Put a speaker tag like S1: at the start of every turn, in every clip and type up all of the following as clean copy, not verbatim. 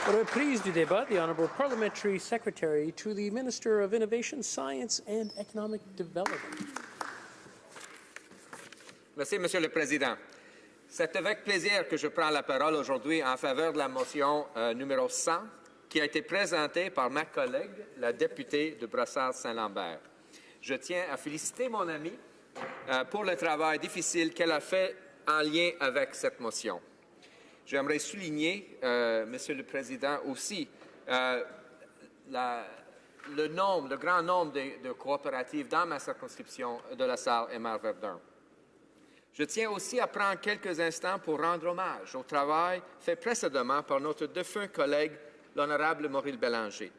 S1: Reprise du débat, the Honourable Parliamentary Secretary to the Minister of Innovation, Science and Economic Development.
S2: Merci, Monsieur le Président. C'est avec plaisir que je prends la parole aujourd'hui en faveur de la motion numéro 100 qui a été présentée par ma collègue, la députée de Brossard-Saint-Lambert. Je tiens à féliciter mon amie pour le travail difficile qu'elle a fait en lien avec cette motion. J'aimerais souligner, Monsieur le Président, aussi le grand nombre de coopératives dans ma circonscription de la Sarre et Mar-Verdun. Je tiens aussi à prendre quelques instants pour rendre hommage au travail fait précédemment par notre défunt collègue, l'honorable Maurice Bélanger.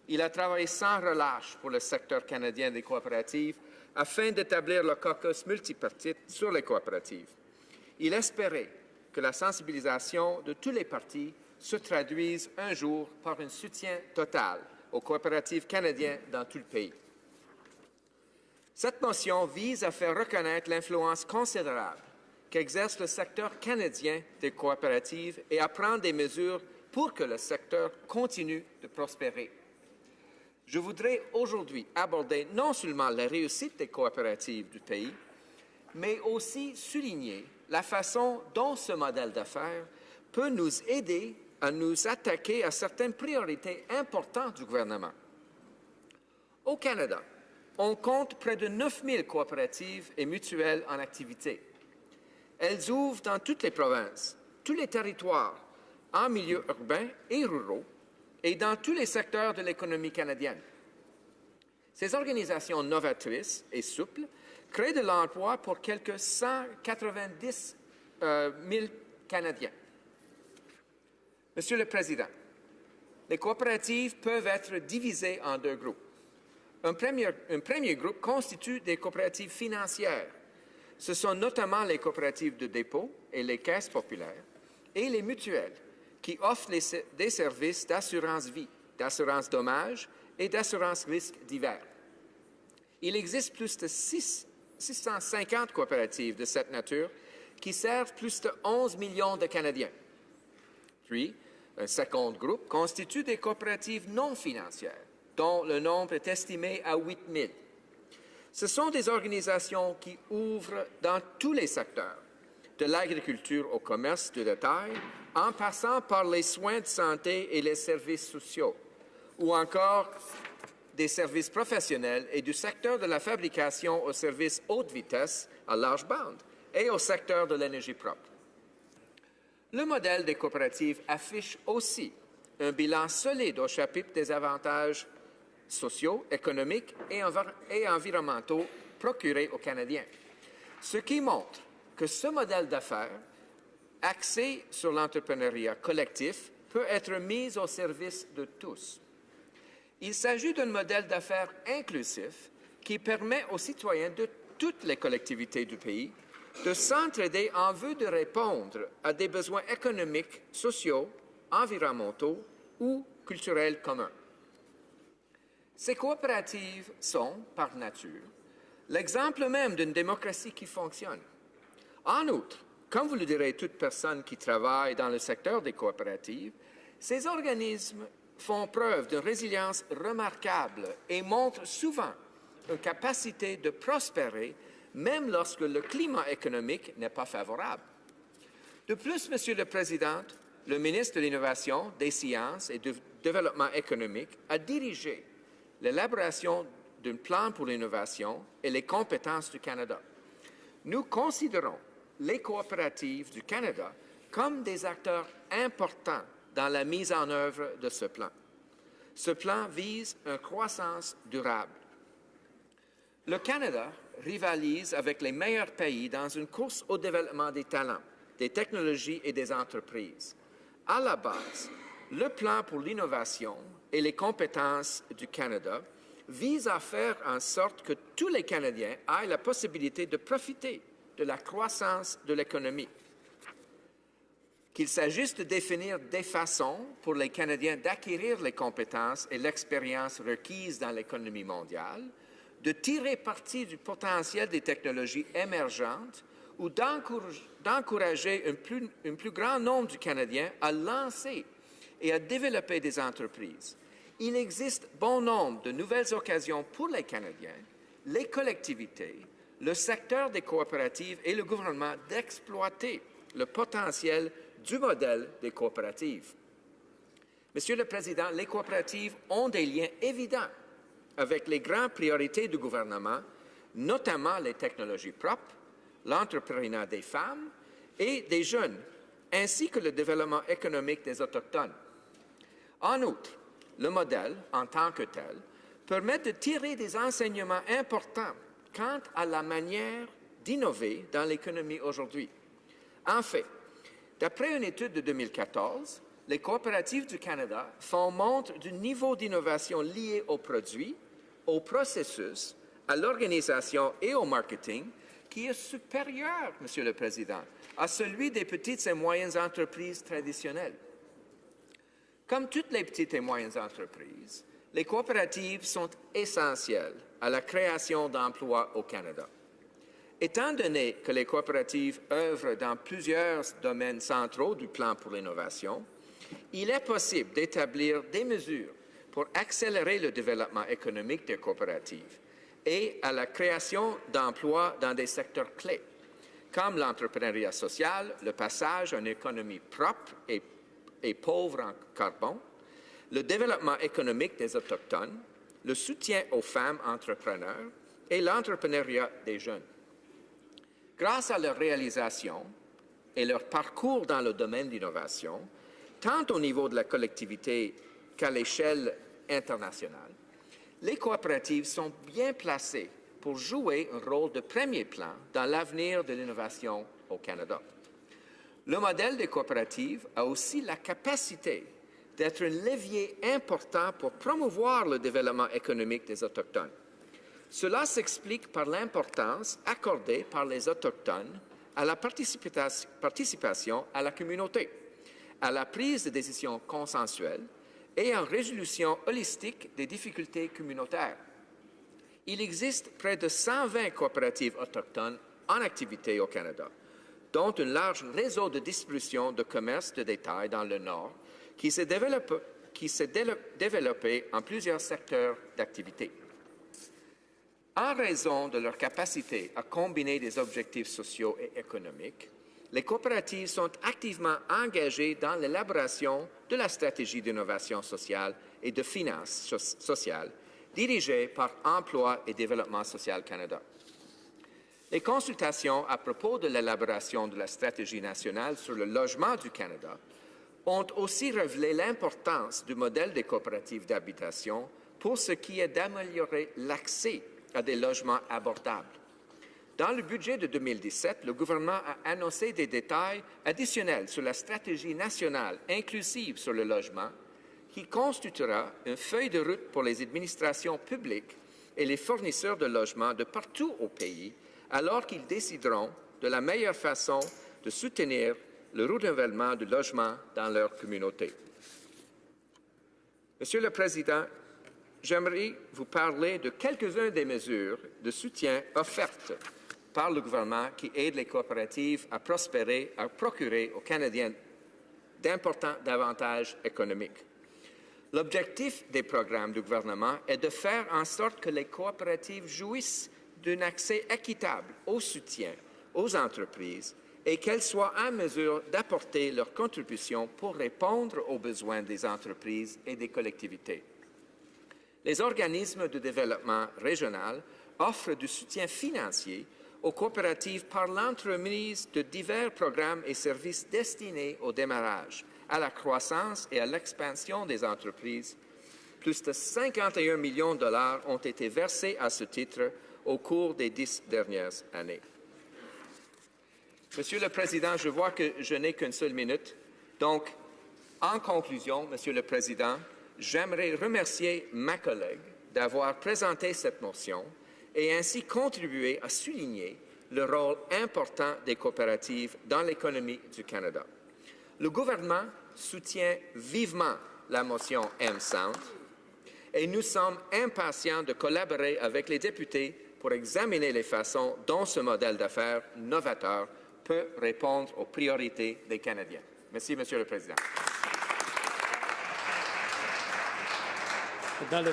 S2: Il a travaillé sans relâche pour le secteur canadien des coopératives afin d'établir le caucus multipartite sur les coopératives. Il espérait que la sensibilisation de tous les partis se traduise un jour par un soutien total aux coopératives canadiennes dans tout le pays. Cette motion vise à faire reconnaître l'influence considérable qu'exerce le secteur canadien des coopératives et à prendre des mesures pour que le secteur continue de prospérer. Je voudrais aujourd'hui aborder non seulement la réussite des coopératives du pays, mais aussi souligner la façon dont ce modèle d'affaires peut nous aider à nous attaquer à certaines priorités importantes du gouvernement. Au Canada, on compte près de 9000 coopératives et mutuelles en activité. Elles ouvrent dans toutes les provinces, tous les territoires, en milieu urbain et ruraux, et dans tous les secteurs de l'économie canadienne. Ces organisations novatrices et souples créent de l'emploi pour quelques 190 000 Canadiens. Monsieur le Président, les coopératives peuvent être divisées en deux groupes. Un premier groupe constitue des coopératives financières. Ce sont notamment les coopératives de dépôt et les caisses populaires et les mutuelles qui offrent des services d'assurance vie, d'assurance dommages et d'assurance risques divers. Il existe plus de 650 coopératives de cette nature qui servent plus de 11 millions de Canadiens. Puis, un second groupe constitue des coopératives non financières, dont le nombre est estimé à 8 000. Ce sont des organisations qui ouvrent dans tous les secteurs, de l'agriculture au commerce de détail, en passant par les soins de santé et les services sociaux, ou encore des services professionnels et du secteur de la fabrication aux services haute vitesse à large bande et au secteur de l'énergie propre. Le modèle des coopératives affiche aussi un bilan solide au chapitre des avantages sociaux, économiques et environnementaux procurés aux Canadiens, ce qui montre que ce modèle d'affaires, axé sur l'entrepreneuriat collectif, peut être mis au service de tous. Il s'agit d'un modèle d'affaires inclusif qui permet aux citoyens de toutes les collectivités du pays de s'entraider en vue de répondre à des besoins économiques, sociaux, environnementaux ou culturels communs. Ces coopératives sont, par nature, l'exemple même d'une démocratie qui fonctionne. En outre, comme vous le direz toute personne qui travaille dans le secteur des coopératives, ces organismes font preuve d'une résilience remarquable et montrent souvent une capacité de prospérer même lorsque le climat économique n'est pas favorable. De plus, Monsieur le Président, le ministre de l'Innovation, des Sciences et du Développement économique a dirigé l'élaboration d'un plan pour l'innovation et les compétences du Canada. Nous considérons les coopératives du Canada comme des acteurs importants dans la mise en œuvre de ce plan. Ce plan vise une croissance durable. Le Canada rivalise avec les meilleurs pays dans une course au développement des talents, des technologies et des entreprises. À la base, le plan pour l'innovation et les compétences du Canada vise à faire en sorte que tous les Canadiens aient la possibilité de profiter de la croissance de l'économie. Qu'il s'agisse de définir des façons pour les Canadiens d'acquérir les compétences et l'expérience requises dans l'économie mondiale, de tirer parti du potentiel des technologies émergentes ou d'encourager un plus grand nombre de Canadiens à lancer et à développer des entreprises. Il existe bon nombre de nouvelles occasions pour les Canadiens, les collectivités, le secteur des coopératives et le gouvernement d'exploiter le potentiel du modèle des coopératives. Monsieur le Président, les coopératives ont des liens évidents avec les grandes priorités du gouvernement, notamment les technologies propres, l'entrepreneuriat des femmes et des jeunes, ainsi que le développement économique des Autochtones. En outre, le modèle, en tant que tel, permet de tirer des enseignements importants quant à la manière d'innover dans l'économie aujourd'hui. En fait, d'après une étude de 2014, les coopératives du Canada font montre du niveau d'innovation lié aux produits, au processus, à l'organisation et au marketing qui est supérieur, Monsieur le Président, à celui des petites et moyennes entreprises traditionnelles. Comme toutes les petites et moyennes entreprises, les coopératives sont essentielles à la création d'emplois au Canada. Étant donné que les coopératives œuvrent dans plusieurs domaines centraux du plan pour l'innovation, il est possible d'établir des mesures pour accélérer le développement économique des coopératives et à la création d'emplois dans des secteurs clés, comme l'entrepreneuriat social, le passage à une économie propre et pauvre en carbone, le développement économique des Autochtones, le soutien aux femmes entrepreneurs et l'entrepreneuriat des jeunes. Grâce à leur réalisation et leur parcours dans le domaine d'innovation, tant au niveau de la collectivité qu'à l'échelle internationale, les coopératives sont bien placées pour jouer un rôle de premier plan dans l'avenir de l'innovation au Canada. Le modèle des coopératives a aussi la capacité d'être un levier important pour promouvoir le développement économique des Autochtones. Cela s'explique par l'importance accordée par les Autochtones à la participation à la communauté, à la prise de décisions consensuelles et en résolution holistique des difficultés communautaires. Il existe près de 120 coopératives autochtones en activité au Canada, dont un large réseau de distribution de commerce de détail dans le Nord qui s'est développé en plusieurs secteurs d'activité. En raison de leur capacité à combiner des objectifs sociaux et économiques, les coopératives sont activement engagées dans l'élaboration de la stratégie d'innovation sociale et de finances sociales dirigée par Emploi et Développement social Canada. Les consultations à propos de l'élaboration de la stratégie nationale sur le logement du Canada ont aussi révélé l'importance du modèle des coopératives d'habitation pour ce qui est d'améliorer l'accès à des logements abordables. Dans le budget de 2017, le gouvernement a annoncé des détails additionnels sur la stratégie nationale inclusive sur le logement qui constituera une feuille de route pour les administrations publiques et les fournisseurs de logements de partout au pays alors qu'ils décideront de la meilleure façon de soutenir le renouvellement du logement dans leur communauté. Monsieur le Président, j'aimerais vous parler de quelques-unes des mesures de soutien offertes par le gouvernement qui aident les coopératives à prospérer, à procurer aux Canadiens d'importants avantages économiques. L'objectif des programmes du gouvernement est de faire en sorte que les coopératives jouissent d'un accès équitable au soutien aux entreprises et qu'elles soient en mesure d'apporter leur contribution pour répondre aux besoins des entreprises et des collectivités. Les organismes de développement régional offrent du soutien financier aux coopératives par l'entremise de divers programmes et services destinés au démarrage, à la croissance et à l'expansion des entreprises. Plus de 51 millions de dollars ont été versés à ce titre au cours des 10 dernières années. Monsieur le Président, je vois que je n'ai qu'une seule minute. Donc, en conclusion, Monsieur le Président, j'aimerais remercier ma collègue d'avoir présenté cette motion et ainsi contribué à souligner le rôle important des coopératives dans l'économie du Canada. Le gouvernement soutient vivement la motion M-Sound et nous sommes impatients de collaborer avec les députés pour examiner les façons dont ce modèle d'affaires novateur peut répondre aux priorités des Canadiens. Merci, Monsieur le Président.
S1: Dans le